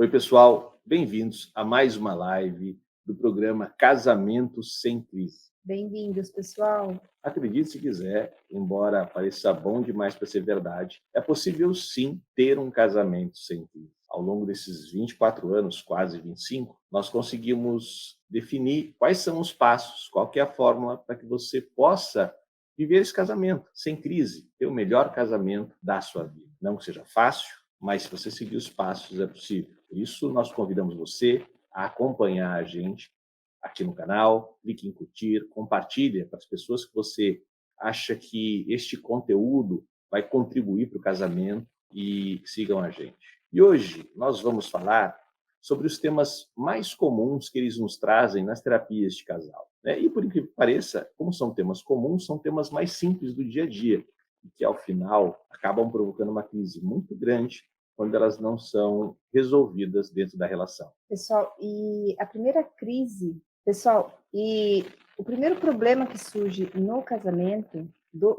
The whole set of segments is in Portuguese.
Oi, pessoal, bem-vindos a mais uma live do programa Casamento Sem Crise. Bem-vindos, pessoal. Acredite se quiser, embora pareça bom demais para ser verdade, é possível sim ter um casamento sem crise. Ao longo desses 24 anos, quase 25, nós conseguimos definir quais são os passos, qual que é a fórmula para que você possa viver esse casamento sem crise, ter o melhor casamento da sua vida. Não que seja fácil, mas se você seguir os passos é possível. Por isso, nós convidamos você a acompanhar a gente aqui no canal, clique em curtir, compartilhe para as pessoas que você acha que este conteúdo vai contribuir para o casamento e sigam a gente. E hoje nós vamos falar sobre os temas mais comuns que eles nos trazem nas terapias de casal, né? E por incrível que pareça, como são temas comuns, são temas mais simples do dia a dia e que ao final acabam provocando uma crise muito grande quando elas não são resolvidas dentro da relação. Pessoal, e a primeira crise, pessoal, e o primeiro problema que surge no casamento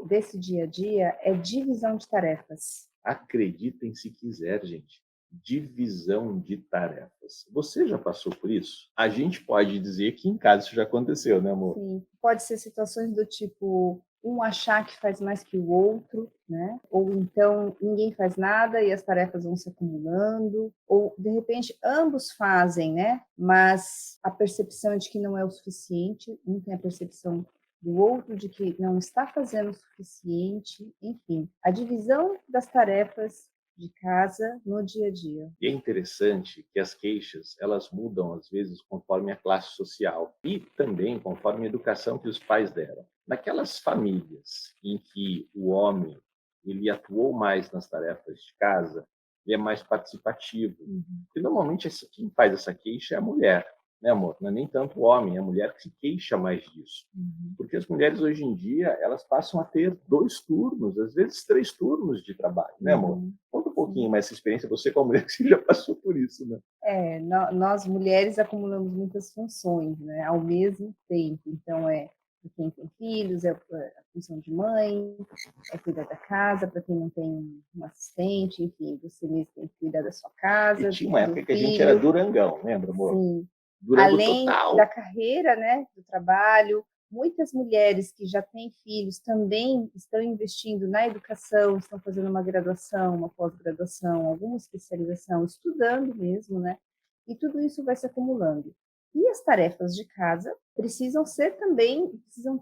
desse dia a dia é divisão de tarefas. Acreditem se quiser, gente. Divisão de tarefas. Você já passou por isso? A gente pode dizer que em casa isso já aconteceu, né, amor? Sim, pode ser situações do tipo um achar que faz mais que o outro, né? Ou então ninguém faz nada e as tarefas vão se acumulando, ou de repente ambos fazem, né? Mas a percepção é de que não é o suficiente, um tem a percepção do outro de que não está fazendo o suficiente, enfim, a divisão das tarefas de casa no dia a dia. E é interessante que as queixas, elas mudam às vezes conforme a classe social e também conforme a educação que os pais deram. Naquelas famílias em que o homem ele atuou mais nas tarefas de casa, ele é mais participativo. E normalmente quem faz essa queixa é a mulher, né, amor? Não é nem tanto o homem, é a mulher que se queixa mais disso. Porque as mulheres hoje em dia, elas passam a ter 2 turnos, às vezes 3 turnos de trabalho, né, amor? Conta um pouquinho mais essa experiência, você como mulher que já passou por isso, né? Nós mulheres acumulamos muitas funções, né, ao mesmo tempo. Então, para quem tem filhos, é a função de mãe, é cuidar da casa, para quem não tem um assistente, enfim, você mesmo tem que cuidar da sua E casa, tinha uma do época que a gente era filho. durangão, lembra, amor? Sim. Durango Além da total. carreira, né, do trabalho, muitas mulheres que já têm filhos também estão investindo na educação, estão fazendo uma graduação, uma pós-graduação, alguma especialização, estudando mesmo, né? E tudo isso vai se acumulando. E as tarefas de casa precisam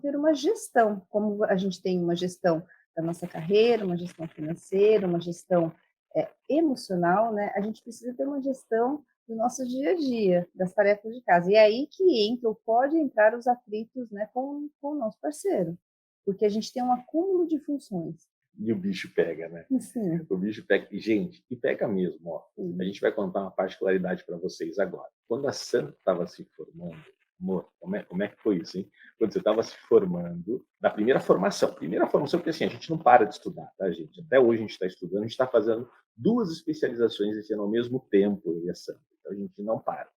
ter uma gestão, como a gente tem uma gestão da nossa carreira, uma gestão financeira, uma gestão emocional, né? A gente precisa ter uma gestão do nosso dia a dia, das tarefas de casa. E é aí que entra, ou pode entrar os atritos, né, com o nosso parceiro, porque a gente tem um acúmulo de funções. E o bicho pega, né? Sim. O bicho pega. E, gente, e pega mesmo, ó. Sim. A gente vai contar uma particularidade para vocês agora. Quando a Sandra estava se formando, amor, como é que foi isso, hein? Quando você estava se formando, na primeira formação, porque assim, a gente não para de estudar, tá, gente? Até hoje a gente está estudando, a gente está fazendo 2 especializações esse ano ao mesmo tempo, eu e a Sandra. Então a gente não para.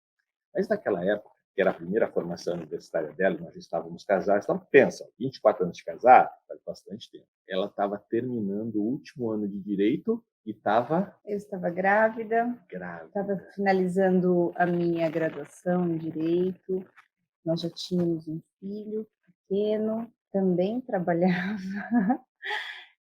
Mas naquela época, que era a primeira formação universitária dela, nós já estávamos casados, então pensa, 24 anos de casar, faz bastante tempo. Ela estava terminando o último ano de direito e estava Eu estava grávida, estava finalizando a minha graduação em direito, nós já tínhamos um filho pequeno, também trabalhava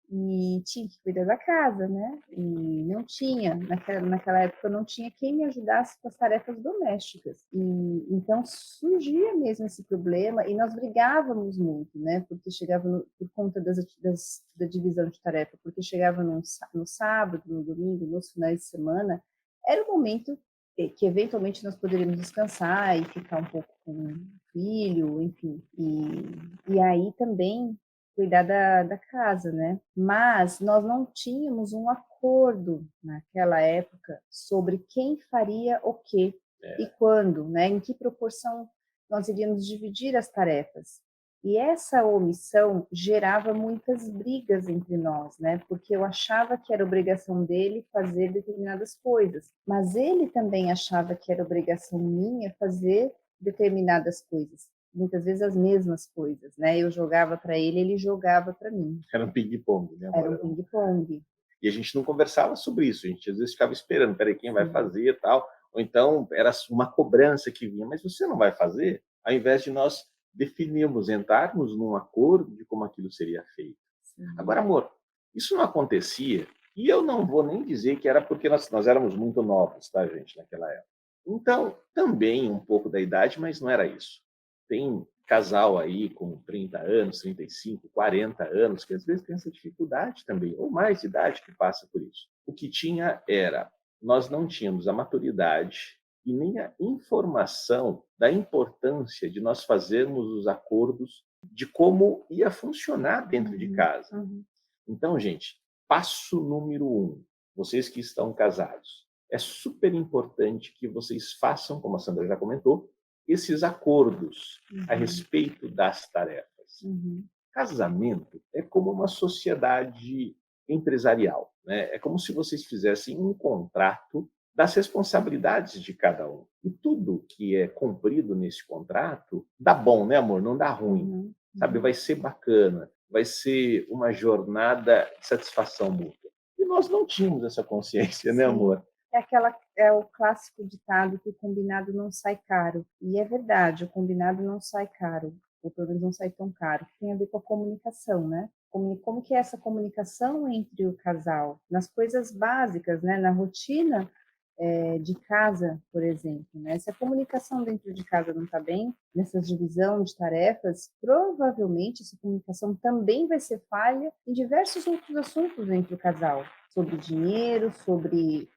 e tinha que cuidar da casa, né? E não tinha, naquela época, não tinha quem me ajudasse com as tarefas domésticas. E então surgia mesmo esse problema e nós brigávamos muito, né? Porque chegava por conta da divisão de tarefa, porque chegava no sábado, no domingo, nos finais de semana, era o momento que eventualmente nós poderíamos descansar e ficar um pouco com o filho, enfim. E aí também cuidar da casa, né? Mas nós não tínhamos um acordo naquela época sobre quem faria o quê e quando, né? Em que proporção nós iríamos dividir as tarefas. E essa omissão gerava muitas brigas entre nós, né? Porque eu achava que era obrigação dele fazer determinadas coisas, mas ele também achava que era obrigação minha fazer determinadas coisas. Muitas vezes as mesmas coisas, né? Eu jogava para ele, ele jogava para mim. Era um ping-pong, né, Era amor? um ping-pong. E a gente não conversava sobre isso, a gente às vezes ficava esperando, peraí, quem vai fazer e tal. Ou então era uma cobrança que vinha, mas você não vai fazer? Ao invés de nós definirmos, entrarmos num acordo de como aquilo seria feito. Sim. Agora, amor, isso não acontecia, e eu não vou nem dizer que era porque nós éramos muito novos, tá, gente, naquela época. Então, também um pouco da idade, mas não era isso. Tem casal aí com 30 anos, 35, 40 anos, que às vezes tem essa dificuldade também, ou mais idade que passa por isso. O que tinha era, nós não tínhamos a maturidade e nem a informação da importância de nós fazermos os acordos de como ia funcionar dentro de casa. Então, gente, passo número 1, vocês que estão casados, é super importante que vocês façam, como a Sandra já comentou, esses acordos a respeito das tarefas. Casamento é como uma sociedade empresarial, né? É como se vocês fizessem um contrato das responsabilidades de cada um. E tudo que é cumprido nesse contrato dá bom, né, amor? Não dá ruim. Sabe, vai ser bacana, vai ser uma jornada de satisfação mútua. E nós não tínhamos essa consciência, né, amor? É o clássico ditado que o combinado não sai caro. E é verdade, o combinado não sai caro, ou pelo menos não sai tão caro. Tem a ver com a comunicação, né? Como que é essa comunicação entre o casal? Nas coisas básicas, né? Na rotina de casa, por exemplo, né? Se a comunicação dentro de casa não está bem, nessa divisão de tarefas, provavelmente essa comunicação também vai ser falha em diversos outros assuntos entre o casal, sobre dinheiro, sobre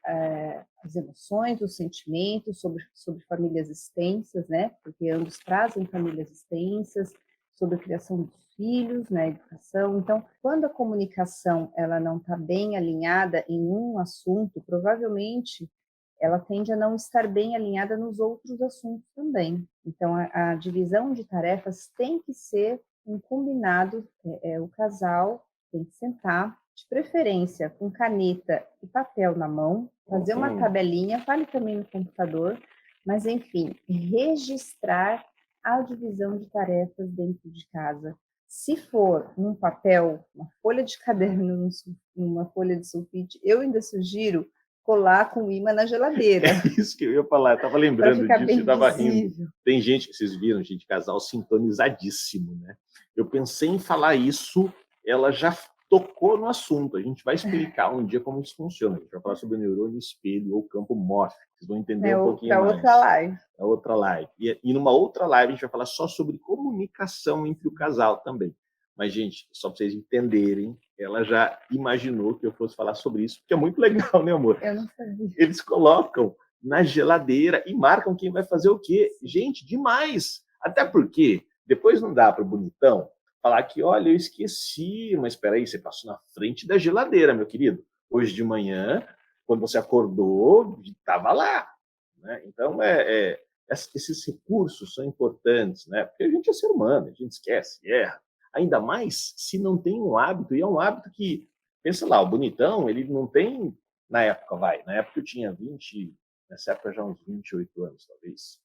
as emoções, os sentimentos, sobre famílias extensas, né? Porque ambos trazem famílias extensas, sobre a criação dos filhos, na educação. Então, quando a comunicação ela não está bem alinhada em um assunto, provavelmente ela tende a não estar bem alinhada nos outros assuntos também. Então, a divisão de tarefas tem que ser um combinado, o casal tem que sentar, de preferência com caneta e papel na mão, fazer uma tabelinha, vale também no computador, mas, enfim, registrar a divisão de tarefas dentro de casa. Se for num papel, uma folha de caderno, numa folha de sulfite, eu ainda sugiro colar com imã na geladeira. É isso que eu ia falar, eu estava lembrando disso e estava rindo. Visível. Tem gente, vocês viram, gente, casal sintonizadíssimo, né? Eu pensei em falar isso, ela já tocou no assunto. A gente vai explicar um dia como isso funciona. A gente vai falar sobre o neurônio espelho ou campo mórfico. Vocês vão entender um pouquinho mais. Outra live. A outra live. E numa outra live a gente vai falar só sobre comunicação entre o casal também. Mas, gente, só para vocês entenderem, ela já imaginou que eu fosse falar sobre isso, porque é muito legal, né, amor? Eu não sabia. Eles colocam na geladeira e marcam quem vai fazer o quê. Gente, demais! Até porque depois não dá para o bonitão falar que, olha, eu esqueci, mas espera aí, você passou na frente da geladeira, meu querido. Hoje de manhã, quando você acordou, estava lá. Né? Então, esses recursos são importantes, né? Porque a gente é ser humano, a gente esquece, erra. Ainda mais se não tem um hábito, e é um hábito que, pensa lá, o bonitão, ele não tem, na época eu tinha 20, nessa época já uns 28 anos, talvez,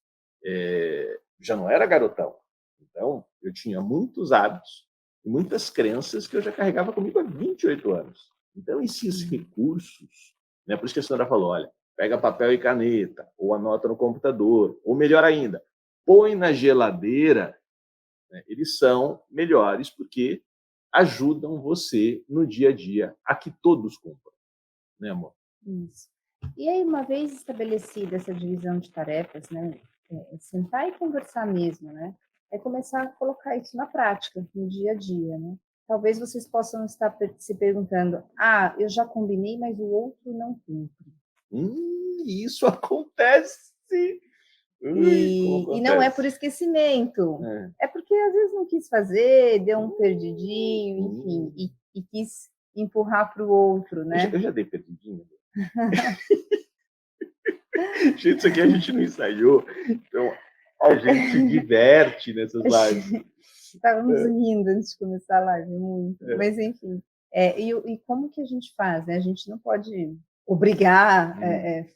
já não era garotão. Então, eu tinha muitos hábitos e muitas crenças que eu já carregava comigo há 28 anos. Então, esses recursos, né, por isso que a senhora falou, olha, pega papel e caneta, ou anota no computador, ou melhor ainda, põe na geladeira, né, eles são melhores porque ajudam você no dia a dia a que todos cumpram, né, amor? Isso. E aí, uma vez estabelecida essa divisão de tarefas, né, sentar e conversar mesmo, né, é começar a colocar isso na prática, no dia a dia, né. Talvez vocês possam estar se perguntando, eu já combinei, mas o outro não cumpre. Isso acontece! E não é por esquecimento, é porque às vezes não quis fazer, deu um perdidinho, enfim, e quis empurrar para o outro, né? Eu já dei perdidinho. Gente, isso aqui a gente não ensaiou, então a gente se diverte nessas lives. Estávamos rindo antes de começar a live, muito. Mas, enfim, e como que a gente faz? Né? A gente não pode obrigar,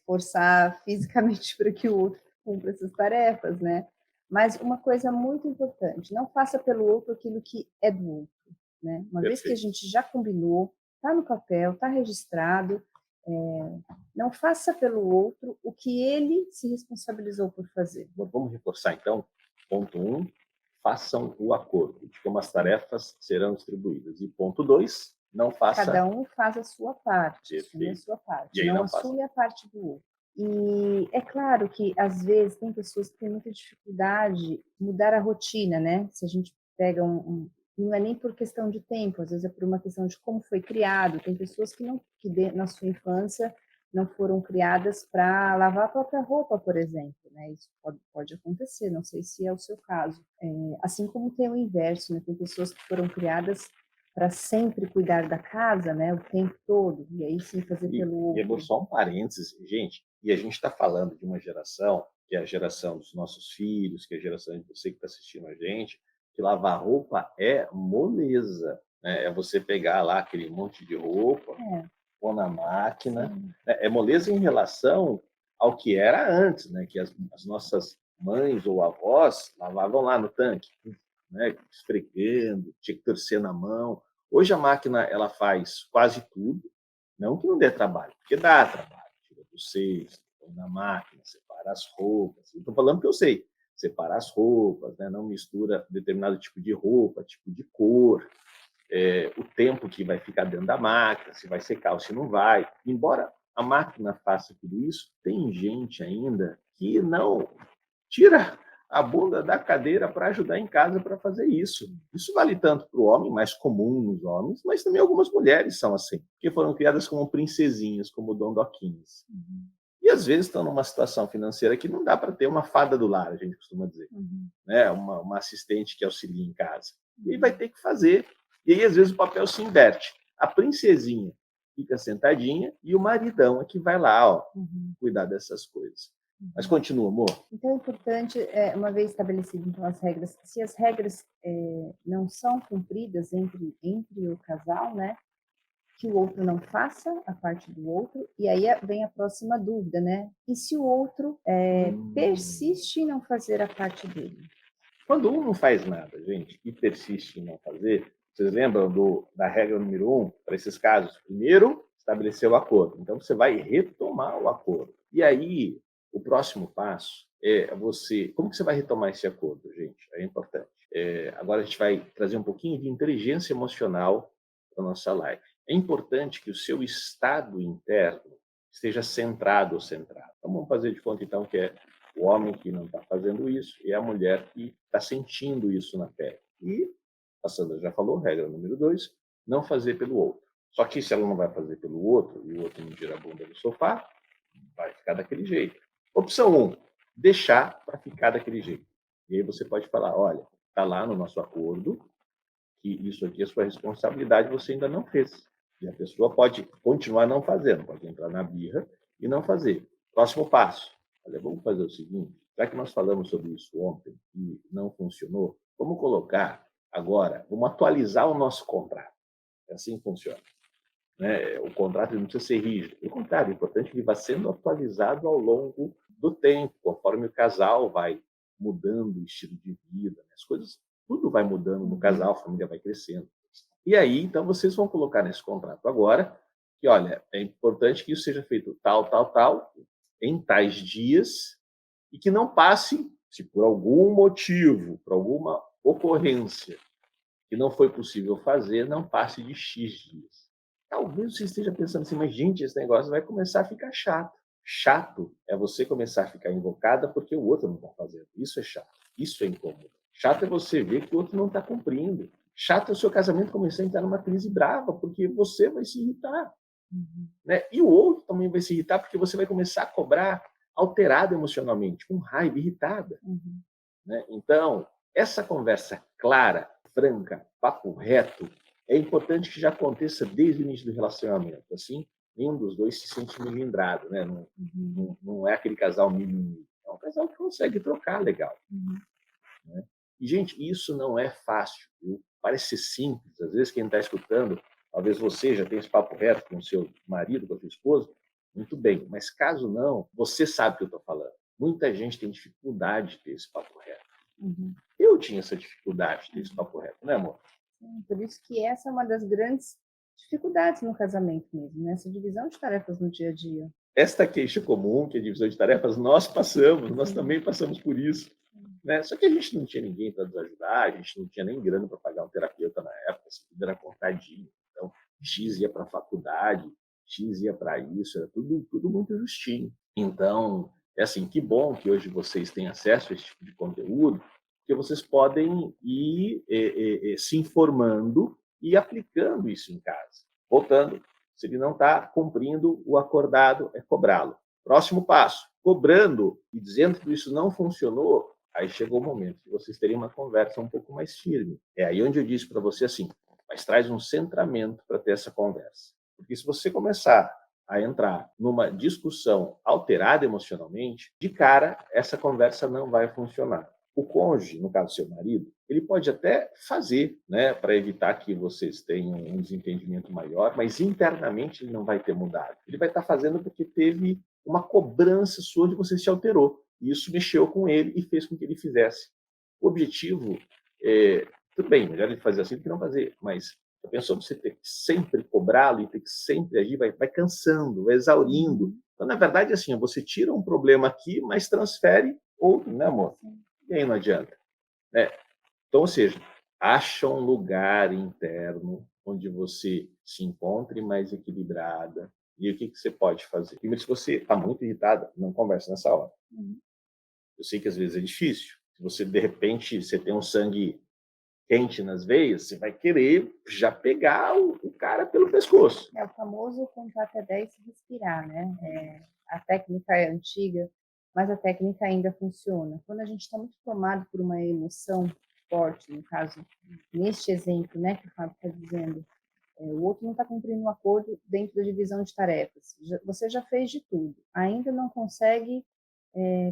forçar fisicamente para que o outro cumpra essas tarefas, né? Mas uma coisa muito importante, não faça pelo outro aquilo que é do outro. Né? Uma vez que a gente já combinou, está no papel, está registrado, Não faça pelo outro o que ele se responsabilizou por fazer. Vamos reforçar, então, ponto 1, façam o acordo de como as tarefas serão distribuídas. E ponto 2, não faça... Cada um faz a sua parte, assume a Perfeito. sua E parte, aí não não faça. assume a parte do outro. E é claro que, às vezes, tem pessoas que têm muita dificuldade de mudar a rotina, né? Se a gente pega não é nem por questão de tempo, às vezes é por uma questão de como foi criado. Tem pessoas que na sua infância não foram criadas para lavar a própria roupa, por exemplo, né? Isso pode acontecer, não sei se é o seu caso. Assim como tem o inverso, né? Tem pessoas que foram criadas para sempre cuidar da casa, né, o tempo todo, e aí sim fazer pelo E outro. só um parênteses, gente, e a gente está falando de uma geração, que é a geração dos nossos filhos, que é a geração de você que está assistindo a gente, que lavar roupa é moleza, né? É você pegar lá aquele monte de roupa, pôr na máquina, né? É moleza em relação ao que era antes, né? Que as nossas mães ou avós lavavam lá no tanque, né? Esfregando, tinha que torcer na mão. Hoje a máquina ela faz quase tudo, não que não dê trabalho, porque dá trabalho. Tira do cesto, põe na máquina, separa as roupas. Estou falando que eu sei. Separa as roupas, né? Não mistura determinado tipo de roupa, tipo de cor, o tempo que vai ficar dentro da máquina, se vai secar ou se não vai. Embora a máquina faça tudo isso, tem gente ainda que não tira a bunda da cadeira para ajudar em casa para fazer isso. Isso vale tanto para o homem, mais comum nos homens, mas também algumas mulheres são assim, que foram criadas como princesinhas, como dondoquinhas. E às vezes estão numa situação financeira que não dá para ter uma fada do lar, a gente costuma dizer, né? Uma assistente que auxilia em casa. E vai ter que fazer. E aí, às vezes, o papel se inverte. A princesinha fica sentadinha e o maridão é que vai lá, ó, cuidar dessas coisas. Mas continua, amor. Então é importante, uma vez estabelecidas então as regras, se as regras não são cumpridas entre o casal, né, que o outro não faça a parte do outro, e aí vem a próxima dúvida, né? E se o outro persiste em não fazer a parte dele? Quando um não faz nada, gente, e persiste em não fazer, vocês lembram da regra número 1 para esses casos? Primeiro, estabelecer o acordo. Então, você vai retomar o acordo. E aí, o próximo passo é você... Como que você vai retomar esse acordo, gente? É importante. Agora a gente vai trazer um pouquinho de inteligência emocional para a nossa live. É importante que o seu estado interno esteja centrado ou centrado. Então, vamos fazer de conta, então, que é o homem que não está fazendo isso e a mulher que está sentindo isso na pele. E a Sandra já falou, regra número 2, não fazer pelo outro. Só que se ela não vai fazer pelo outro e o outro não tira a bunda do sofá, vai ficar daquele jeito. Opção 1, deixar para ficar daquele jeito. E aí você pode falar, olha, está lá no nosso acordo que isso aqui é sua responsabilidade, você ainda não fez. E a pessoa pode continuar não fazendo, pode entrar na birra e não fazer. Próximo passo. Olha, vamos fazer o seguinte, já que nós falamos sobre isso ontem e não funcionou, vamos colocar agora, vamos atualizar o nosso contrato. É assim que funciona. Né? O contrato não precisa ser rígido. Pelo contrário, é importante que ele vá sendo atualizado ao longo do tempo, conforme o casal vai mudando o estilo de vida, né? As coisas, tudo vai mudando no casal, a família vai crescendo. E aí, então, vocês vão colocar nesse contrato agora que, olha, é importante que isso seja feito tal, tal, tal, em tais dias, e que não passe, se por algum motivo, por alguma ocorrência que não foi possível fazer, não passe de X dias. Talvez você esteja pensando assim, mas gente, esse negócio vai começar a ficar chato. Chato é você começar a ficar invocada porque o outro não está fazendo. Isso é chato. Isso é incômodo. Chato é você ver que o outro não está cumprindo. Chato é o seu casamento começar a entrar numa crise brava porque você vai se irritar. Né? E o outro também vai se irritar porque você vai começar a cobrar alterado emocionalmente, com raiva, irritada. Né? Então, essa conversa clara, franca, papo reto, é importante que já aconteça desde o início do relacionamento. Assim, nenhum dos dois se sente melindrado, né? Não é aquele casal mimimi. É um casal que consegue trocar legal. Né? E, gente, isso não é fácil. Viu? Parece ser simples. Às vezes, quem está escutando, talvez você já tenha esse papo reto com o seu marido, com a sua esposa, muito bem. Mas caso não, você sabe o que eu estou falando. Muita gente tem dificuldade de ter esse papo reto. Eu tinha essa dificuldade de ter esse papo reto, né, amor? Sim, por isso que essa é uma das grandes dificuldades no casamento mesmo, né? Essa divisão de tarefas no dia a dia. Esta queixa comum, que é a divisão de tarefas, nós também passamos por isso. Né? Só que a gente não tinha ninguém para nos ajudar, a gente não tinha nem grana para pagar um terapeuta na época, tudo era cortadinho. Então, X ia para a faculdade, X ia para isso, era tudo muito justinho. Então, é assim, que bom que hoje vocês têm acesso a esse tipo de conteúdo, porque vocês podem ir se informando e aplicando isso em casa. Voltando, se ele não está cumprindo o acordado, é cobrá-lo. Próximo passo, cobrando e dizendo que isso não funcionou, aí chegou o momento de vocês terem uma conversa um pouco mais firme. É aí onde eu disse para você assim, mas traz um centramento para ter essa conversa. Porque se você começar a entrar numa discussão alterada emocionalmente, de cara, essa conversa não vai funcionar. O cônjuge, no caso seu marido, ele pode até fazer, né, para evitar que vocês tenham um desentendimento maior, mas internamente ele não vai ter mudado. Ele vai estar fazendo porque teve uma cobrança sua onde você se alterou. E isso mexeu com ele e fez com que ele fizesse. O objetivo tudo bem, melhor ele fazer assim do que não fazer, mas já pensou você ter que sempre cobrá-lo e ter que sempre agir, vai cansando, vai exaurindo. Então, na verdade, assim, você tira um problema aqui, mas transfere outro, né, amor? E aí não adianta. Né? Então, ou seja, acha um lugar interno onde você se encontre mais equilibrada. E o que você pode fazer? Primeiro, se você está muito irritada, não converse nessa hora. Eu sei que às vezes é difícil. Se você, de repente, você tem um sangue quente nas veias, você vai querer já pegar o cara pelo pescoço. É o famoso contar até 10 e respirar, né? A técnica é antiga, mas a técnica ainda funciona. Quando a gente está muito tomado por uma emoção forte, no caso, neste exemplo, né, que o Fábio está dizendo, o outro não está cumprindo um acordo dentro da divisão de tarefas. Você já fez de tudo, ainda não consegue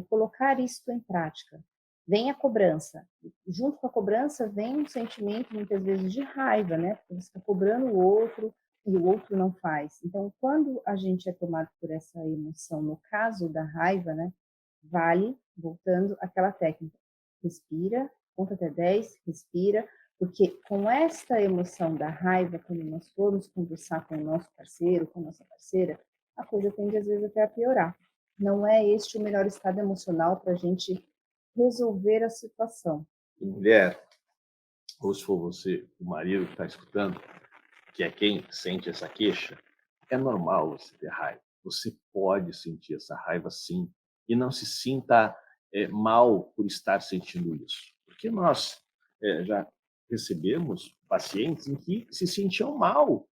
colocar isso em prática. Vem a cobrança. Junto com a cobrança vem um sentimento, muitas vezes, de raiva, né? Porque você está cobrando o outro e o outro não faz. Então, quando a gente é tomado por essa emoção, no caso da raiva, né? Vale, voltando àquela técnica. Respira, conta até 10, respira, porque com esta emoção da raiva, quando nós formos conversar com o nosso parceiro, com a nossa parceira, a coisa tende, às vezes, até a piorar. Não é este o melhor estado emocional para a gente resolver a situação. E mulher, ou se for você, o marido que está escutando, que é quem sente essa queixa, é normal você ter raiva. Você pode sentir essa raiva sim. E não se sinta mal por estar sentindo isso. Porque nós já recebemos pacientes em que se sentiam mal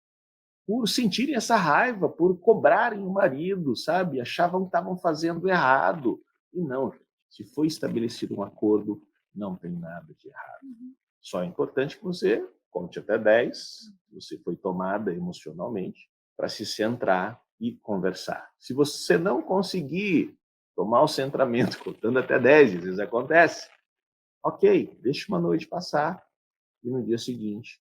por sentirem essa raiva, por cobrarem o marido, sabe? Achavam que estavam fazendo errado. E não, se foi estabelecido um acordo, não tem nada de errado. Só é importante que você conte até 10, você foi tomada emocionalmente, para se centrar e conversar. Se você não conseguir tomar o centramento contando até 10, às vezes acontece, ok, deixa uma noite passar e no dia seguinte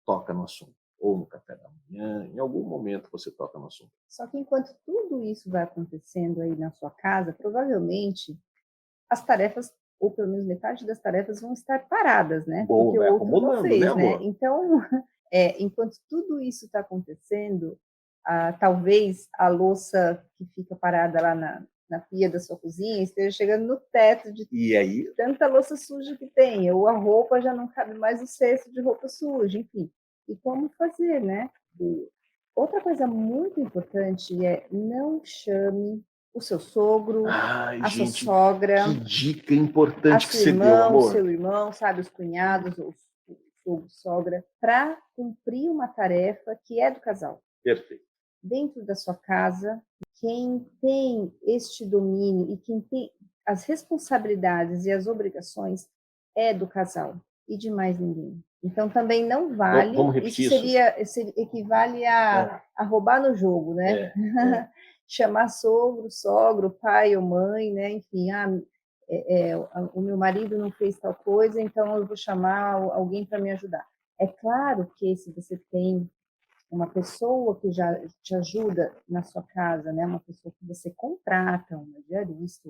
toca no assunto. Ou no café da manhã, em algum momento você toca no assunto. Só que enquanto tudo isso vai acontecendo aí na sua casa, provavelmente as tarefas, ou pelo menos metade das tarefas, vão estar paradas, né? Bom, porque o vai outro não acumulando, né, fez, né? amor? Então, enquanto tudo isso está acontecendo, talvez a louça que fica parada lá na pia da sua cozinha esteja chegando no teto de E aí, tanta louça suja que tem, ou a roupa já não cabe mais no cesto de roupa suja, enfim. E como fazer, né? Outra coisa muito importante é não chame o seu sogro, ai, a sua gente, sogra, que dica a importante que sua você deu, irmã, o amor. seu irmão, sabe, os cunhados, o sogro, sogra, para cumprir uma tarefa que é do casal. Perfeito. Dentro da sua casa, quem tem este domínio e quem tem as responsabilidades e as obrigações é do casal e de mais ninguém. Então também não vale, Vamos isso repetir isso? equivale a roubar no jogo, né? Chamar sogro, sogro, pai ou mãe, né? Enfim, o meu marido não fez tal coisa, então eu vou chamar alguém para me ajudar. É claro que se você tem uma pessoa que já te ajuda na sua casa, né? Uma pessoa que você contrata, uma diarista,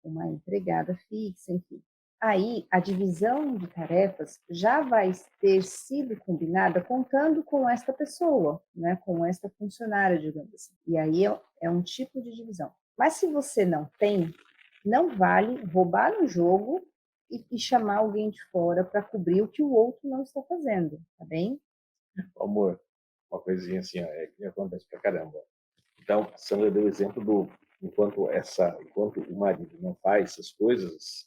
uma empregada fixa, enfim. Aí, a divisão de tarefas já vai ter sido combinada contando com esta pessoa, né, com esta funcionária, digamos assim. E aí é um tipo de divisão. Mas se você não tem, não vale roubar no jogo e chamar alguém de fora para cobrir o que o outro não está fazendo, tá bem? Amor, uma coisinha assim, ó, que acontece pra caramba. Então, a Sandra deu o exemplo do enquanto o marido não faz essas coisas,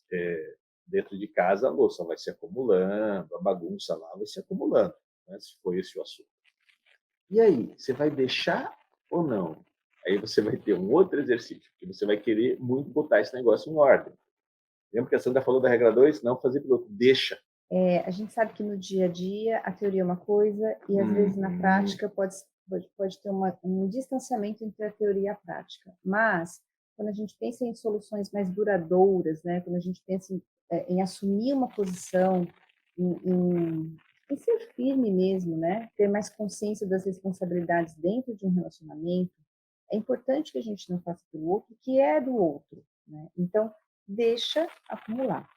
dentro de casa a louça vai se acumulando, a bagunça lá vai se acumulando, né, se for esse o assunto. E aí, você vai deixar ou não? Aí você vai ter um outro exercício, que você vai querer muito botar esse negócio em ordem. Lembra que a Sandra falou da regra 2? Não fazer piloto, deixa. A gente sabe que no dia a dia a teoria é uma coisa e às vezes na prática pode ter um distanciamento entre a teoria e a prática. Mas quando a gente pensa em soluções mais duradouras, né, quando a gente pensa em assumir uma posição, em ser firme mesmo, né, ter mais consciência das responsabilidades dentro de um relacionamento, é importante que a gente não faça pelo outro o que é do outro, né? Então, deixa acumular.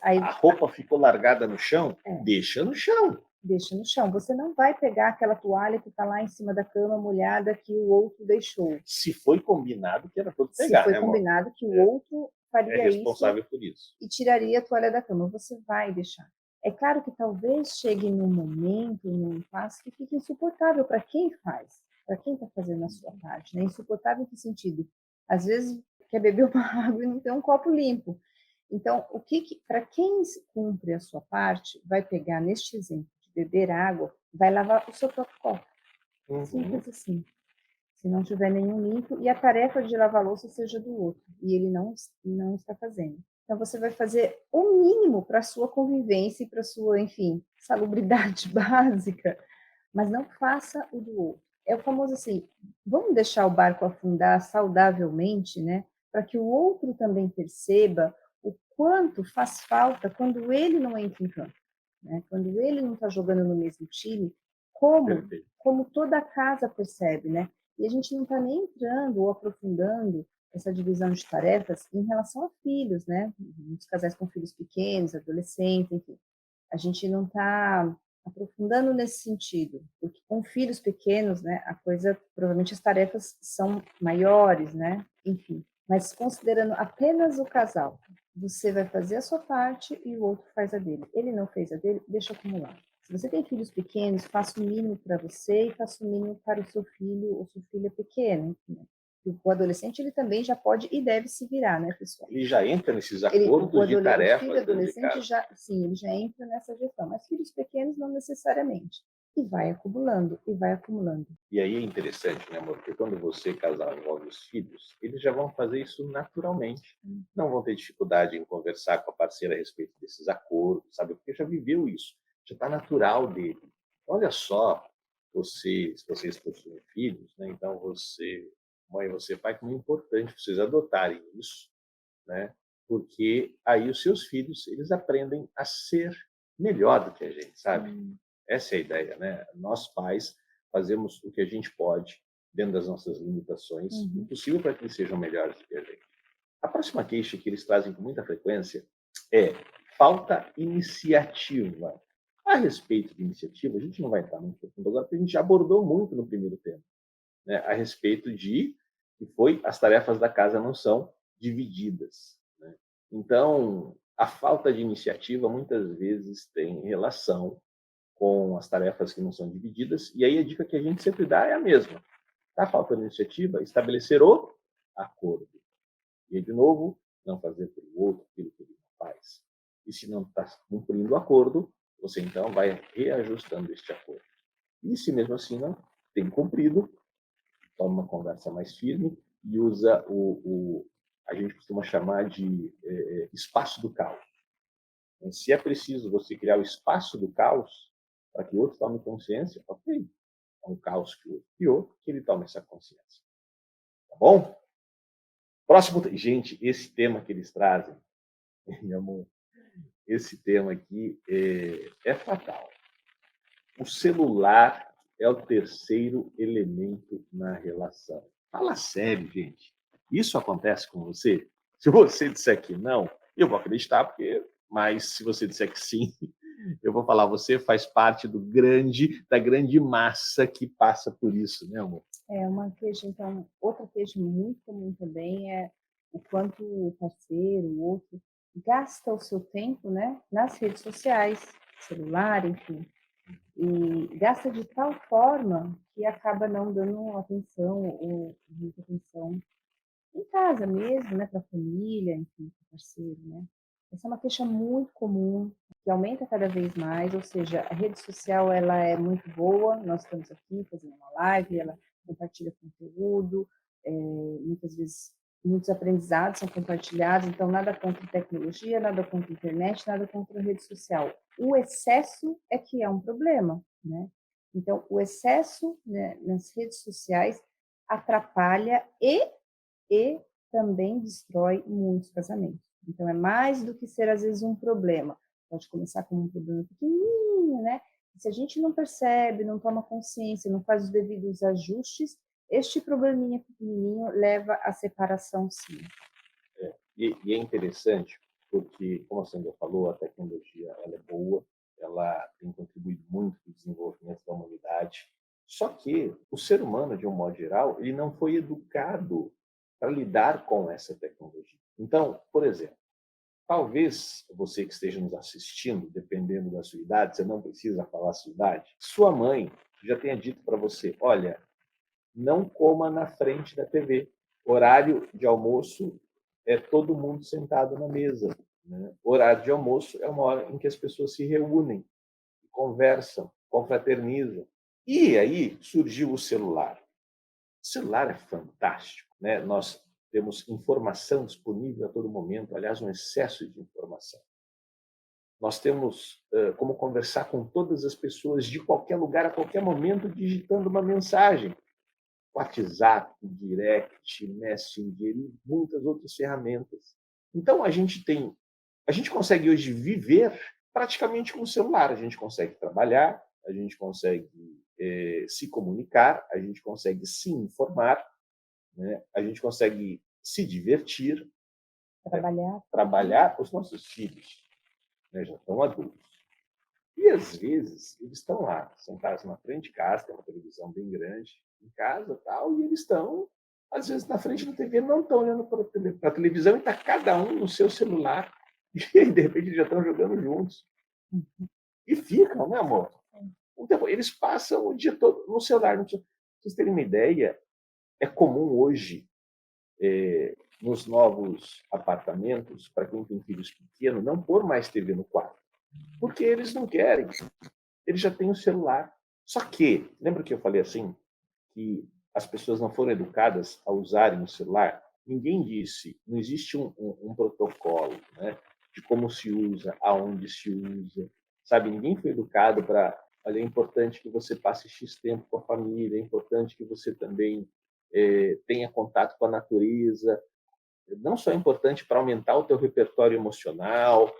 A roupa ficou largada no chão? É. Deixa no chão. Deixa no chão. Você não vai pegar aquela toalha que está lá em cima da cama molhada que o outro deixou. Se foi combinado que era para Se pegar, foi né, amor? combinado que o outro É faria isso responsável por isso. e tiraria a toalha da cama, você vai deixar. É claro que talvez chegue num momento, num passo que fique insuportável para quem faz, para quem está fazendo a sua parte, né? Insuportável em que sentido? Às vezes quer beber uma água e não tem um copo limpo. Então, para quem cumpre a sua parte, vai pegar neste exemplo de beber água, vai lavar o seu próprio copo. Simples assim. Se não tiver nenhum limpo, e a tarefa de lavar a louça seja do outro, e ele não está fazendo. Então, você vai fazer o mínimo para a sua convivência e para a sua, enfim, salubridade básica, mas não faça o do outro. É o famoso assim, vamos deixar o barco afundar saudavelmente, né? Para que o outro também perceba o quanto faz falta quando ele não entra em campo, né? Quando ele não está jogando no mesmo time, como toda a casa percebe, né? E a gente não está nem entrando ou aprofundando essa divisão de tarefas em relação a filhos, né? Muitos casais com filhos pequenos, adolescentes, enfim. A gente não está aprofundando nesse sentido, porque com filhos pequenos, né, a coisa, provavelmente as tarefas são maiores, né? Enfim, mas considerando apenas o casal, você vai fazer a sua parte e o outro faz a dele. Ele não fez a dele, deixa acumular. Se você tem filhos pequenos, faça o mínimo para você e faça o mínimo para o seu filho ou sua filha pequena. Enfim, o adolescente ele também já pode e deve se virar, né, pessoal? Ele já entra nesses acordos de O tarefas filho dentro de adolescente casa. já, sim, ele já entra nessa gestão, mas filhos pequenos não necessariamente. E vai acumulando, e vai acumulando. E aí é interessante, né, amor? Porque quando você, casal, envolve os filhos, eles já vão fazer isso naturalmente. Não vão ter dificuldade em conversar com a parceira a respeito desses acordos, sabe? Porque já viveu isso, já está natural dele. Olha só, se vocês possuem filhos, né? Então você, mãe, você pai, como é importante vocês adotarem isso, né? Porque aí os seus filhos, eles aprendem a ser melhor do que a gente, sabe? Essa é a ideia, né? Nós pais fazemos o que a gente pode dentro das nossas limitações, o possível para que eles sejam melhores do que a gente. A próxima queixa que eles trazem com muita frequência é falta iniciativa. A respeito de iniciativa, a gente não vai entrar muito profundo agora, porque a gente já abordou muito no primeiro tema, né? A respeito de que as tarefas da casa não são divididas, né? Então, a falta de iniciativa muitas vezes tem relação com as tarefas que não são divididas, e aí a dica que a gente sempre dá é a mesma. Está faltando iniciativa? Estabelecer o acordo. E, de novo, não fazer pelo outro aquilo que ele não faz. E se não está cumprindo o acordo, você então vai reajustando este acordo. E se mesmo assim não tem cumprido, toma uma conversa mais firme e usa a gente costuma chamar de espaço do caos. Então, se é preciso você criar o espaço do caos para que o outro tome consciência, ok. É um caos que o outro criou, que ele tome essa consciência. Tá bom? Próximo. Gente, esse tema que eles trazem, meu amor, esse tema aqui é fatal. O celular é o terceiro elemento na relação. Fala sério, gente. Isso acontece com você? Se você disser que não, eu vou acreditar, porque mas se você disser que sim, eu vou falar, você faz parte da grande massa que passa por isso, né, amor? É uma queixa, então, outra queixa muito comum também é o quanto o parceiro, o outro, gasta o seu tempo, né, nas redes sociais, celular, enfim, e gasta de tal forma que acaba não dando atenção ou muita atenção em casa mesmo, né, para a família, enfim, para o parceiro, né. Essa é uma queixa muito comum, que aumenta cada vez mais, ou seja, a rede social ela é muito boa, nós estamos aqui fazendo uma live, ela compartilha conteúdo, muitas vezes muitos aprendizados são compartilhados, então nada contra tecnologia, nada contra internet, nada contra a rede social. O excesso é que é um problema, né. Então o excesso, né, nas redes sociais atrapalha e também destrói muitos casamentos. Então, é mais do que ser, às vezes, um problema. Pode começar como um problema pequenininho, né? E se a gente não percebe, não toma consciência, não faz os devidos ajustes, este probleminha pequenininho leva à separação, sim. E é interessante, porque, como a Sandra falou, a tecnologia ela é boa, ela tem contribuído muito para o desenvolvimento da humanidade. Só que o ser humano, de um modo geral, ele não foi educado para lidar com essa tecnologia. Então, por exemplo, talvez você que esteja nos assistindo, dependendo da sua idade, você não precisa falar a sua idade, sua mãe já tenha dito para você: olha, não coma na frente da TV. Horário de almoço é todo mundo sentado na mesa. Né? Horário de almoço é uma hora em que as pessoas se reúnem, conversam, confraternizam. E aí surgiu o celular. O celular é fantástico, né? Nós temos informação disponível a todo momento, aliás, um excesso de informação. Nós temos como conversar com todas as pessoas de qualquer lugar, a qualquer momento, digitando uma mensagem. WhatsApp, Direct, Messenger e muitas outras ferramentas. Então a gente consegue hoje viver praticamente com o celular. A gente consegue trabalhar, a gente consegue se comunicar, a gente consegue se informar, né? A gente consegue se divertir, Trabalhar. trabalhar. Os nossos filhos, né, já estão adultos. E às vezes eles estão lá, sentados na frente de casa, tem uma televisão bem grande em casa, tal, e eles estão às vezes na frente da TV, não estão olhando para a televisão e está cada um no seu celular e de repente eles já estão jogando juntos e ficam, né, amor? Então, eles passam o dia todo no celular. Para vocês terem uma ideia, é comum hoje nos novos apartamentos, para quem tem filhos pequenos, não pôr mais TV no quarto, porque eles não querem. Ele já tem o celular. Só que, lembra que eu falei assim, que as pessoas não foram educadas a usarem o celular? Ninguém disse, não existe um protocolo, né, de como se usa, aonde se usa, sabe? Ninguém foi educado para, olha, é importante que você passe X tempo com a família, é importante que você também tenha contato com a natureza. Não só é importante para aumentar o teu repertório emocional,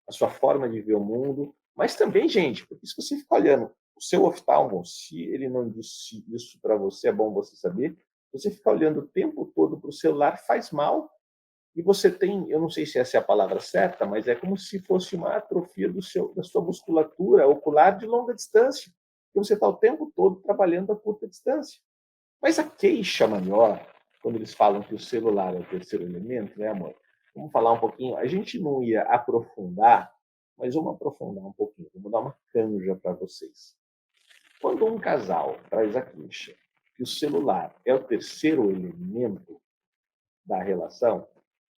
a sua forma de ver o mundo, mas também, gente, porque se você ficar olhando o seu oftalmo, se ele não disse isso para você, é bom você saber, você ficar olhando o tempo todo para o celular faz mal e você tem, eu não sei se essa é a palavra certa, mas é como se fosse uma atrofia da sua musculatura ocular de longa distância, porque você está o tempo todo trabalhando a curta distância. Mas a queixa maior, quando eles falam que o celular é o terceiro elemento, né, amor? Vamos falar um pouquinho. A gente não ia aprofundar, mas vamos aprofundar um pouquinho. Vamos dar uma canja para vocês. Quando um casal traz a queixa que o celular é o terceiro elemento da relação,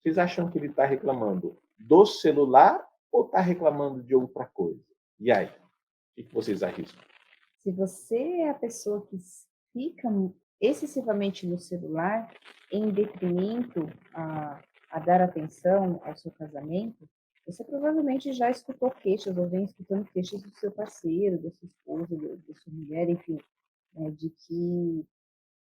vocês acham que ele está reclamando do celular ou está reclamando de outra coisa? E aí? O que vocês arriscam? Se você é a pessoa que fica excessivamente no celular, em detrimento a dar atenção ao seu casamento, você provavelmente já escutou queixas, ou vem escutando queixas do seu parceiro, da sua esposa, da sua mulher, enfim, de que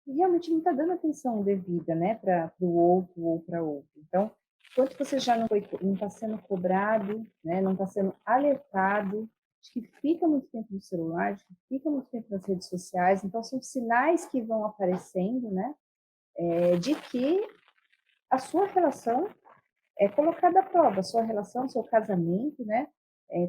realmente não está dando atenção devida, né, para o outro ou para outro. Então, enquanto você já não está sendo cobrado, né, não está sendo alertado de que fica muito tempo no celular, de que fica muito tempo nas redes sociais, então são sinais que vão aparecendo, né, de que a sua relação é colocada à prova, a sua relação, seu casamento, né?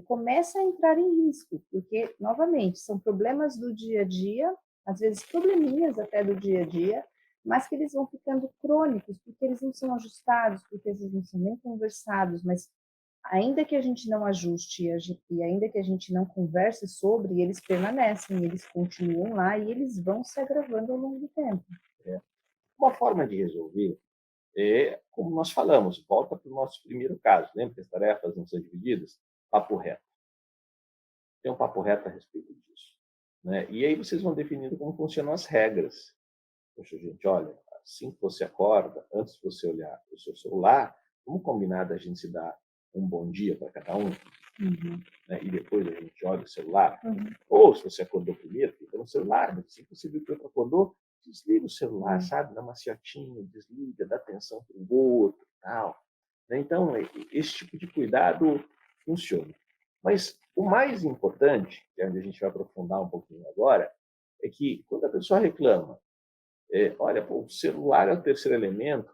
Começa a entrar em risco, porque, novamente, são problemas do dia a dia, às vezes probleminhas até do dia a dia, mas que eles vão ficando crônicos, porque eles não são ajustados, porque eles não são nem conversados, mas ainda que a gente não ajuste e ainda que a gente não converse sobre, eles permanecem, eles continuam lá e eles vão se agravando ao longo do tempo. Uma forma de resolver é, como nós falamos, volta para o nosso primeiro caso. Lembra que as tarefas não são divididas? Papo reto. Tem um papo reto a respeito disso. Né? E aí vocês vão definindo como funcionam as regras. Poxa, gente, olha, assim que você acorda, antes de você olhar o seu celular, vamos combinar da gente se dar um bom dia para cada um, né? E depois a gente olha o celular. Ou se você acordou primeiro, fica no celular, mas assim que você viu que o outro acordou, desliga o celular, sabe? Dá uma ciotinha, desliga, dá atenção para o outro e tal. Né? Então, esse tipo de cuidado funciona. Mas o mais importante, que é onde a gente vai aprofundar um pouquinho agora, é que quando a pessoa reclama, olha, pô, o celular é o terceiro elemento,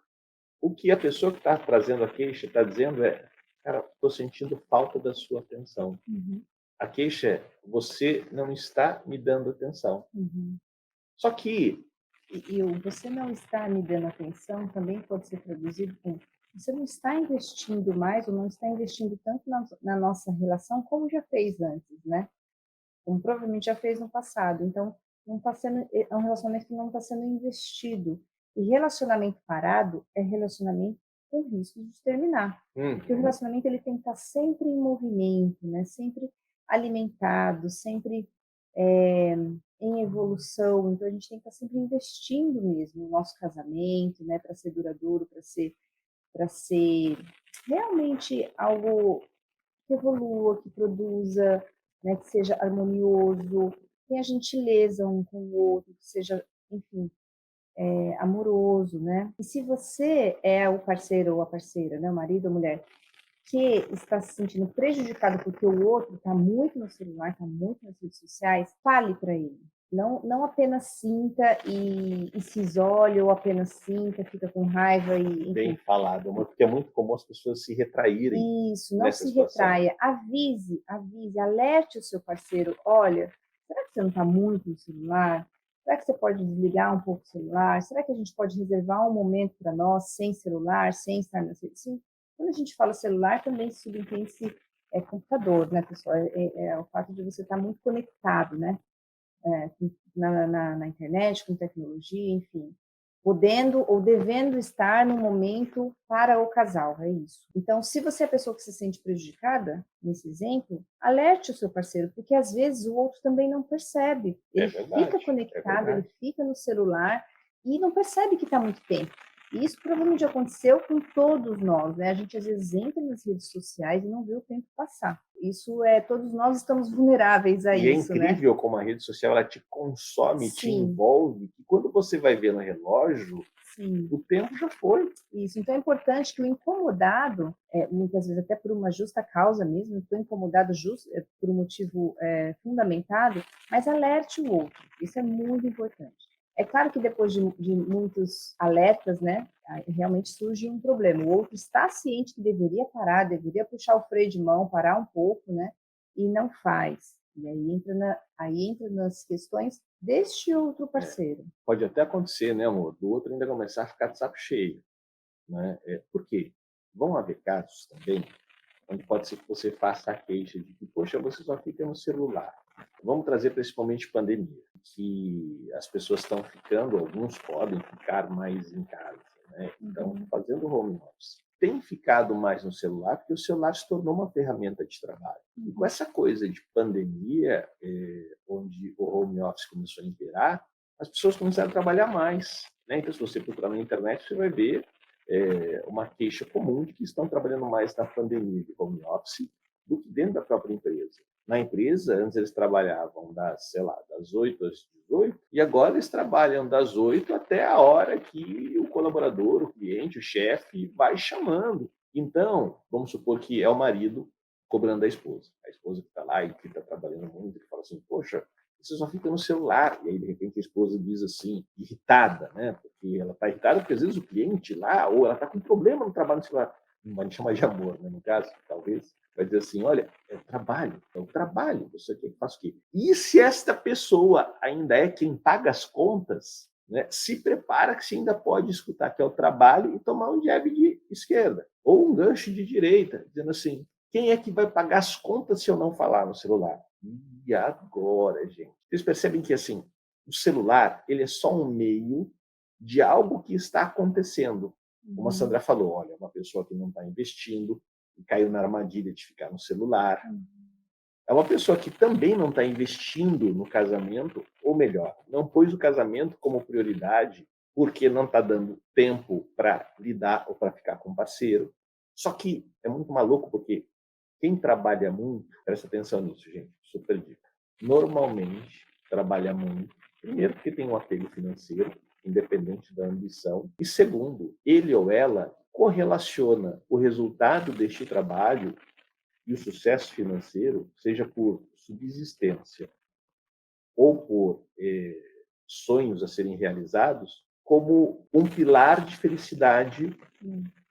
o que a pessoa que está trazendo a queixa está dizendo é, cara, estou sentindo falta da sua atenção. A queixa é, você não está me dando atenção. Só que... E o você não está me dando atenção também pode ser traduzido como você não está investindo mais ou não está investindo tanto na nossa relação como já fez antes, né? Como provavelmente já fez no passado. Então, não está sendo, é um relacionamento que não está sendo investido. E relacionamento parado é relacionamento com risco de terminar. Porque o relacionamento ele tem que estar sempre em movimento, né? Sempre alimentado, sempre em evolução. Então, a gente tem que estar sempre investindo mesmo no nosso casamento, né? Para ser duradouro, para ser realmente algo que evolua, que produza, né, que seja harmonioso, tenha gentileza um com o outro, que seja, enfim, amoroso, né? E se você é o parceiro ou a parceira, né, o marido ou a mulher, que está se sentindo prejudicado porque o outro está muito no celular, está muito nas redes sociais, fale para ele. Não apenas sinta e se isole, ou apenas sinta, fica com raiva e... Enfim. Bem falado, porque é muito comum as pessoas se retraírem. Isso, não se retraia. Avise, alerte o seu parceiro. Olha, será que você não está muito no celular? Será que você pode desligar um pouco o celular? Será que a gente pode reservar um momento para nós, sem celular, sem estar nas redes? Sim. Quando a gente fala celular, também subentende-se computador, né, pessoal? É o fato de você estar muito conectado, né? Na internet, com tecnologia, enfim, podendo ou devendo estar no momento para o casal, é isso. Então, se você é a pessoa que se sente prejudicada, nesse exemplo, alerte o seu parceiro, porque às vezes o outro também não percebe. Ele fica conectado, ele fica no celular e não percebe que está muito tempo. E isso provavelmente aconteceu com todos nós, né? A gente às vezes entra nas redes sociais e não vê o tempo passar. Isso todos nós estamos vulneráveis a isso, né? E é incrível como a rede social ela te consome, te envolve, que quando você vai ver no relógio, o tempo já foi. Isso, então é importante que o incomodado, muitas vezes até por uma justa causa mesmo, estou incomodado por um motivo fundamentado, mas alerte o outro, isso é muito importante. É claro que depois de muitos alertas, né, realmente surge um problema. O outro está ciente que deveria parar, deveria puxar o freio de mão, parar um pouco, né, e não faz. E aí entra nas questões deste outro parceiro. Pode até acontecer, né, amor, do outro ainda começar a ficar de saco cheio. Né? Por quê? Vão haver casos também onde pode ser que você faça a queixa de que, poxa, você só fica no celular. Vamos trazer principalmente pandemia, que as pessoas estão ficando, alguns podem ficar mais em casa, né? Então, fazendo home office. Tem ficado mais no celular porque o celular se tornou uma ferramenta de trabalho. E com essa coisa de pandemia, onde o home office começou a imperar, as pessoas começaram a trabalhar mais. Né? Então, se você procurar na internet, você vai ver uma queixa comum de que estão trabalhando mais na pandemia de home office do que dentro da própria empresa. Na empresa, antes eles trabalhavam das 8 às 18, e agora eles trabalham das 8 até a hora que o colaborador, o cliente, o chefe vai chamando. Então, vamos supor que é o marido cobrando da esposa. A esposa que está lá e que está trabalhando muito, ele fala assim, poxa, você só fica no celular. E aí, de repente, a esposa diz assim, irritada, né? Porque ela está irritada porque, às vezes, o cliente lá, ou ela está com problema no trabalho no celular. não vai chamar de amor, né, no caso, talvez, vai dizer assim: olha, é o trabalho, você quer que faça o quê? E se esta pessoa ainda é quem paga as contas, né, se prepara que você ainda pode escutar que é o trabalho e tomar um jab de esquerda, ou um gancho de direita, dizendo assim: quem é que vai pagar as contas se eu não falar no celular? E agora, gente? Vocês percebem que assim, o celular ele é só um meio de algo que está acontecendo. Como a Uhum. Sandra falou, olha, uma pessoa que não está investindo e caiu na armadilha de ficar no celular. É uma pessoa que também não está investindo no casamento, ou melhor, não pôs o casamento como prioridade porque não está dando tempo para lidar ou para ficar com o parceiro. Só que é muito maluco porque quem trabalha muito, presta atenção nisso, gente, super dica. Normalmente trabalha muito, primeiro porque tem um apego financeiro, independente da ambição, e segundo, ele ou ela correlaciona o resultado deste trabalho e o sucesso financeiro, seja por subsistência ou por sonhos a serem realizados, como um pilar de felicidade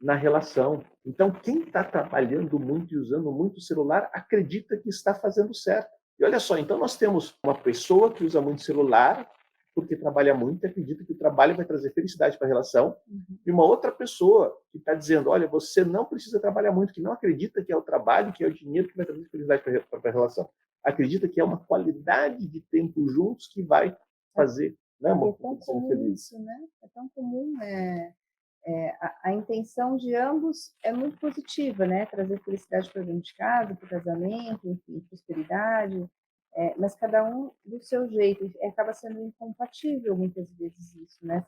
na relação. Então, quem está trabalhando muito e usando muito o celular acredita que está fazendo certo. E olha só, então nós temos uma pessoa que usa muito celular porque trabalha muito e acredita que o trabalho vai trazer felicidade para a relação, e uma outra pessoa que está dizendo, olha, você não precisa trabalhar muito, que não acredita que é o trabalho, que é o dinheiro que vai trazer felicidade para a relação. Acredita que é uma qualidade de tempo juntos que vai fazer, né, E é amor? tão Sendo comum feliz. isso, né? É tão comum. A intenção de ambos é muito positiva, né? Trazer felicidade para dentro de casa, para o casamento, enfim, prosperidade. Mas cada um do seu jeito. Acaba sendo incompatível muitas vezes isso, né?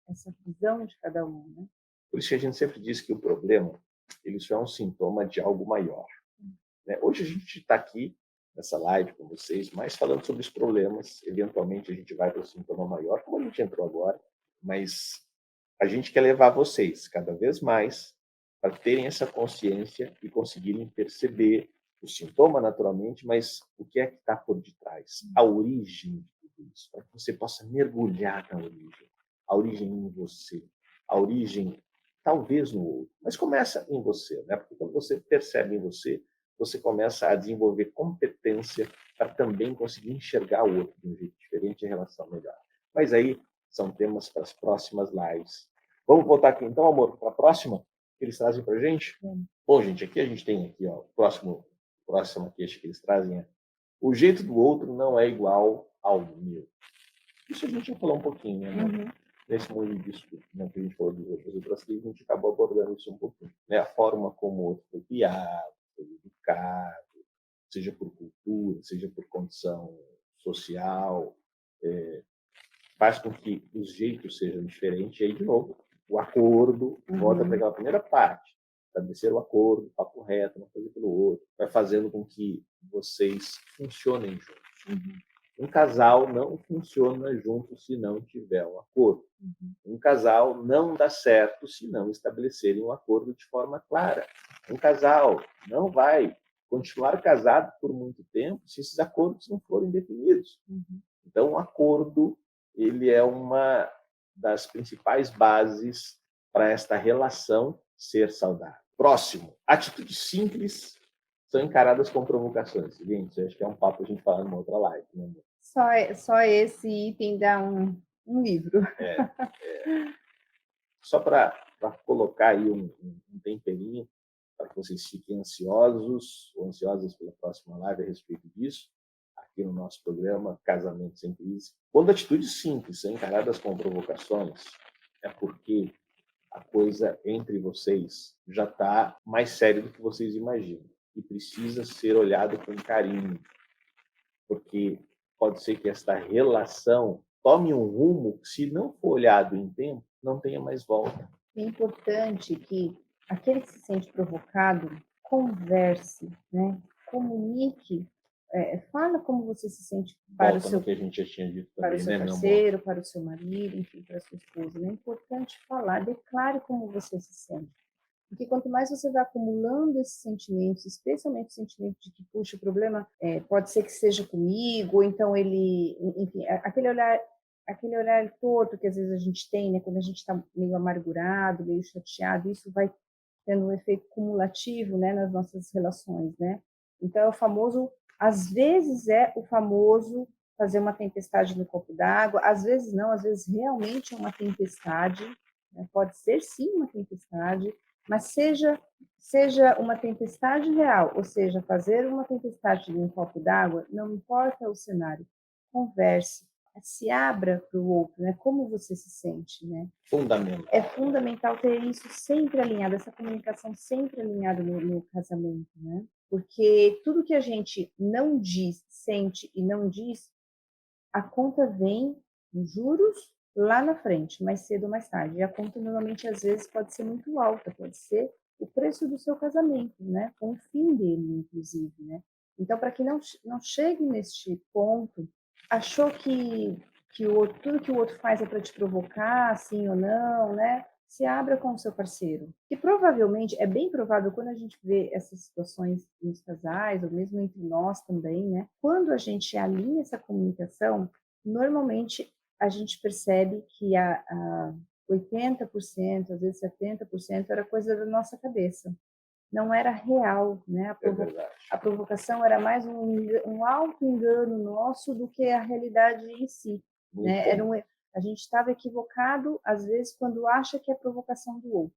Essa visão de cada um, né? Por isso que a gente sempre diz que o problema ele só é um sintoma de algo maior. Né? Hoje a gente está aqui nessa live com vocês, mais falando sobre os problemas. Eventualmente a gente vai para o sintoma maior, como a gente entrou agora, mas a gente quer levar vocês cada vez mais para terem essa consciência e conseguirem perceber o sintoma naturalmente, mas o que é que está por detrás, a origem de tudo isso, para que você possa mergulhar na origem, a origem em você, a origem talvez no outro, mas começa em você, né? Porque quando você percebe em você, você começa a desenvolver competência para também conseguir enxergar o outro de um jeito diferente em relação melhor. Mas aí são temas para as próximas lives. Vamos voltar aqui então, amor, para a próxima que eles trazem para a gente? Bom, gente, aqui a gente tem aqui, ó, o próximo queixa que eles trazem é: o jeito do outro não é igual ao meu. Isso a gente já falou um pouquinho, né, amor? Uhum. Nesse mundo disso, né, que a gente falou dos outras que a gente acabou abordando isso um pouquinho. Né? A forma como o outro foi criado, foi educado, seja por cultura, seja por condição social, faz com que os jeitos sejam diferentes. E aí, de novo, o acordo, volta para aquela primeira parte, estabelecer o acordo, o papo reto, uma coisa pelo outro, vai fazendo com que vocês funcionem juntos. Um casal não funciona junto se não tiver um acordo. Um casal não dá certo se não estabelecerem um acordo de forma clara. Um casal não vai continuar casado por muito tempo se esses acordos não forem definidos. Então, o acordo ele é uma das principais bases para esta relação ser saudável. Próximo, atitudes simples são encaradas como provocações. Gente, acho que é um papo a gente falar numa outra live, né, amor? Só esse item dá um livro. Só para colocar aí um temperinho para que vocês fiquem ansiosos ou ansiosas pela próxima live a respeito disso, aqui no nosso programa Casamento Sem Crise. Quando atitudes simples são encaradas como provocações, é porque a coisa entre vocês já está mais séria do que vocês imaginam e precisa ser olhado com carinho, porque pode ser que esta relação tome um rumo que, se não for olhado em tempo, não tenha mais volta. É importante que aquele que se sente provocado converse, né? Comunique, fala como você se sente para o Volta no seu que a gente já tinha dito para o também, seu né, meu amor? parceiro, para o seu marido, enfim, para a sua esposa. É importante falar, declare como você se sente. Porque quanto mais você vai acumulando esses sentimentos, especialmente o sentimento de que, puxa, o problema pode ser que seja comigo, ou então ele, enfim, aquele olhar torto que às vezes a gente tem, né, quando a gente está meio amargurado, meio chateado, isso vai tendo um efeito cumulativo, né, nas nossas relações, né? Então é o famoso, às vezes é o famoso fazer uma tempestade no copo d'água, às vezes não, às vezes realmente é uma tempestade, né? Pode ser sim uma tempestade, mas seja uma tempestade real, ou seja, fazer uma tempestade em um copo d'água, não importa o cenário, converse, se abra para o outro, né? Como você se sente, né? Fundamental. É fundamental ter isso sempre alinhado, essa comunicação sempre alinhada no casamento, né? Porque tudo que a gente não diz, sente e não diz, a conta vem nos juros lá na frente, mais cedo ou mais tarde. E a conta normalmente às vezes pode ser muito alta, pode ser o preço do seu casamento, né? Com o fim dele, inclusive, né? Então, para que não chegue neste ponto, achou que o outro, tudo que o outro faz é para te provocar, sim ou não, né? Se abra com o seu parceiro. E provavelmente, é bem provável quando a gente vê essas situações nos casais, ou mesmo entre nós também, né? Quando a gente alinha essa comunicação, normalmente a gente percebe que a 80%, às vezes 70% era coisa da nossa cabeça. Não era real, né? É verdade. A provocação era mais um auto-engano nosso do que a realidade em si, Muito né? bom. A gente estava equivocado, às vezes, quando acha que é provocação do outro.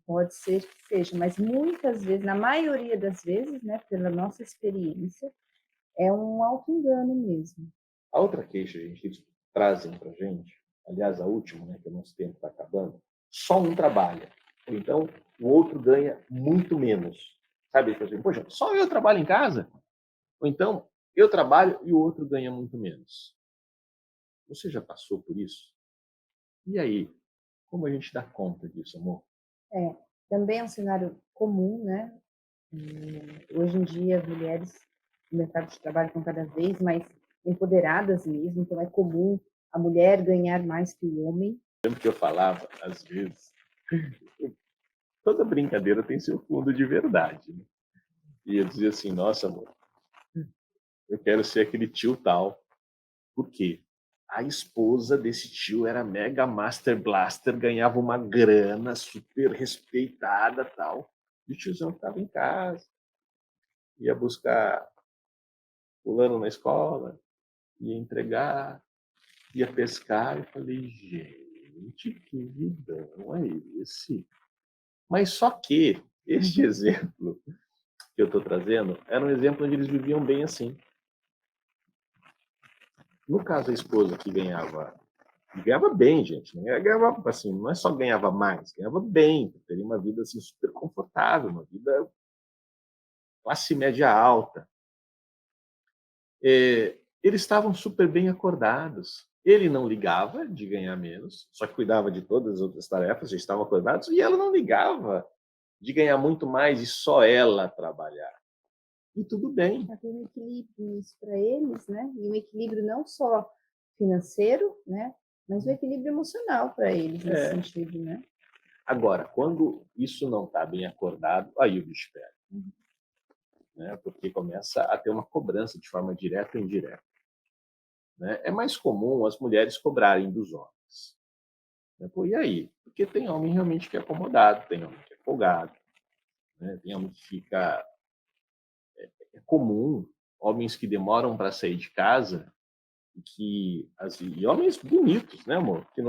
Pode ser que seja, mas muitas vezes, na maioria das vezes, né, pela nossa experiência, é um auto-engano mesmo. A outra queixa, gente, que eles trazem para a gente, aliás, a última, né, que o nosso tempo está acabando, só um trabalha. Ou então, o outro ganha muito menos. Sabe? Tipo assim, poxa, só eu trabalho em casa? Ou então, eu trabalho e o outro ganha muito menos. Você já passou por isso? E aí? Como a gente dá conta disso, amor? É, também é um cenário comum, né? Hoje em dia, as mulheres no mercado de trabalho estão cada vez mais empoderadas mesmo, então é comum a mulher ganhar mais que o homem. Lembro que eu falava, às vezes, toda brincadeira tem seu fundo de verdade. Né? E eu dizia assim, nossa, amor, eu quero ser aquele tio tal. Por quê? A esposa desse tio era mega master blaster, ganhava uma grana super respeitada tal. E o tiozão ficava em casa, ia buscar fulano na escola, ia entregar, ia pescar. Eu falei, gente, que vidão é esse? Mas só que este exemplo que eu estou trazendo era um exemplo onde eles viviam bem assim. No caso, a esposa que ganhava bem, gente. Né? Ganhava, assim, não é só ganhava mais, ganhava bem, teria uma vida assim, super confortável, uma vida classe média alta. Eles estavam super bem acordados. Ele não ligava de ganhar menos, só que cuidava de todas as outras tarefas, já estavam acordados, e ela não ligava de ganhar muito mais e só ela trabalhar. E tudo bem. Havia um equilíbrio nisso para eles, né? E um equilíbrio não só financeiro, né? Mas um equilíbrio emocional para eles nesse sentido, né? Agora, quando isso não está bem acordado, aí o bicho pega. Né? Porque começa a ter uma cobrança de forma direta ou indireta. Né? É mais comum as mulheres cobrarem dos homens. Né? Pô, e aí? Porque tem homem realmente que é acomodado, tem homem que é folgado, né? Tem homem que fica... É comum homens que demoram para sair de casa e homens bonitos, né, amor? Que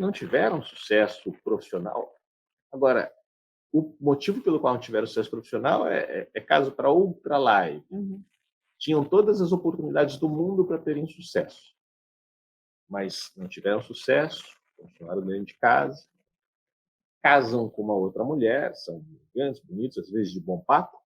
não tiveram sucesso profissional. Agora, o motivo pelo qual não tiveram sucesso profissional é caso para outra live. Uhum. Tinham todas as oportunidades do mundo para terem sucesso, mas não tiveram sucesso, continuaram dentro de casa, casam com uma outra mulher, são grandes, bonitos, às vezes de bom papo,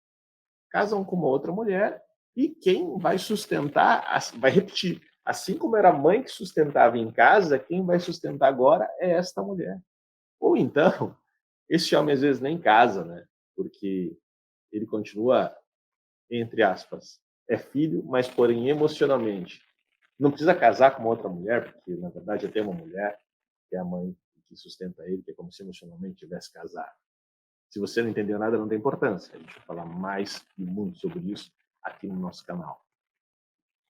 casam com uma outra mulher e quem vai sustentar, vai repetir, assim como era a mãe que sustentava em casa, quem vai sustentar agora é esta mulher. Ou então, esse homem às vezes nem casa, né? Porque ele continua, entre aspas, é filho, mas porém emocionalmente não precisa casar com uma outra mulher, porque na verdade até uma mulher que é a mãe que sustenta ele, que é como se emocionalmente tivesse casado. Se você não entendeu nada, não tem importância. A gente vai falar mais e muito sobre isso aqui no nosso canal.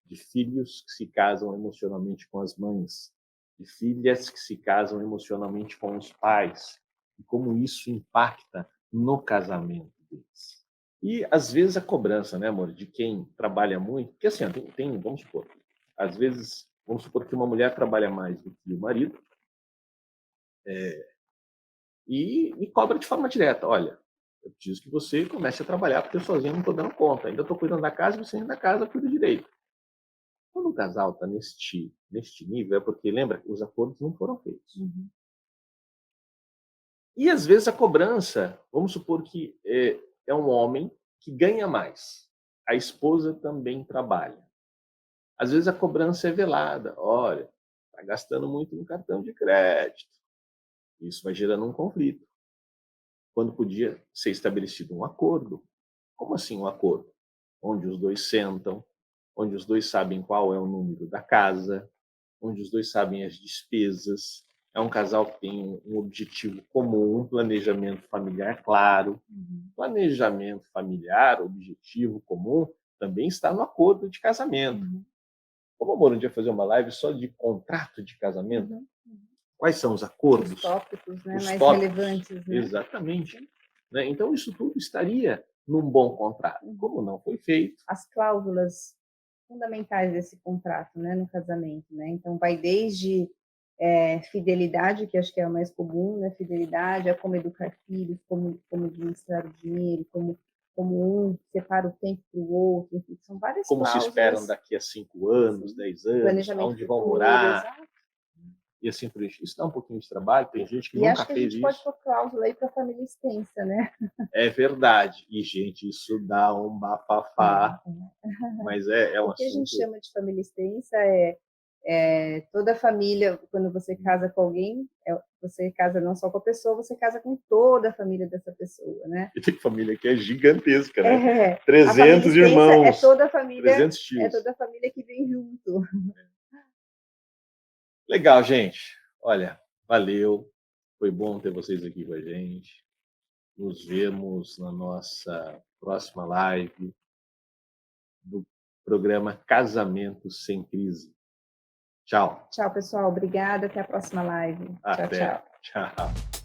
De filhos que se casam emocionalmente com as mães, de filhas que se casam emocionalmente com os pais, e como isso impacta no casamento deles. E, às vezes, a cobrança, né, amor, de quem trabalha muito, porque assim, ó, vamos supor, às vezes, vamos supor que uma mulher trabalha mais do que o marido, e cobra de forma direta: olha, eu preciso que você comece a trabalhar, porque eu sozinho não estou dando conta, ainda estou cuidando da casa e você ainda da casa cuida direito. Quando um casal está neste nível, é porque, lembra, os acordos não foram feitos. E, às vezes, a cobrança, vamos supor que é um homem que ganha mais, a esposa também trabalha. Às vezes, a cobrança é velada: olha, está gastando muito no cartão de crédito. Isso vai gerando um conflito, quando podia ser estabelecido um acordo. Como assim um acordo? Onde os dois sentam, onde os dois sabem qual é o número da casa, onde os dois sabem as despesas. É um casal que tem um objetivo comum, um planejamento familiar claro. Planejamento familiar, objetivo comum, também está no acordo de casamento. Como, amor, um dia fazer uma live só de contrato de casamento? Quais são os acordos? Os tópicos, né, Os mais tópicos. relevantes, né? Exatamente. Né? Então, isso tudo estaria num bom contrato. Como não foi feito, As cláusulas fundamentais desse contrato, né, no casamento, né? Então, vai desde fidelidade, que acho que é o mais comum, né? Fidelidade a como educar filhos, como administrar o dinheiro, como um separa o tempo para o outro, enfim, são várias como se cláusulas. esperam daqui a 5 anos, 10 anos, Planejamento onde vão futuro, morar, exato. e assim por isso. Isso dá um pouquinho de trabalho, tem gente que E nunca acho que a fez gente pode isso. pôr cláusula aí para família extensa, né? É verdade. E, gente, isso dá um bafafá, mas é um O que a gente assunto... chama de família extensa toda a família, quando você casa com alguém, você casa não só com a pessoa, você casa com toda a família dessa pessoa, né? E tem família que é gigantesca, né? A 300 família extensa irmãos, é toda a família, 300 tios. é toda a família que vem junto. Legal, gente. Olha, valeu. Foi bom ter vocês aqui com a gente. Nos vemos na nossa próxima live do programa Casamento Sem Crise. Tchau. Tchau, pessoal. Obrigada. Até a próxima live. Tchau, Até. tchau. Tchau.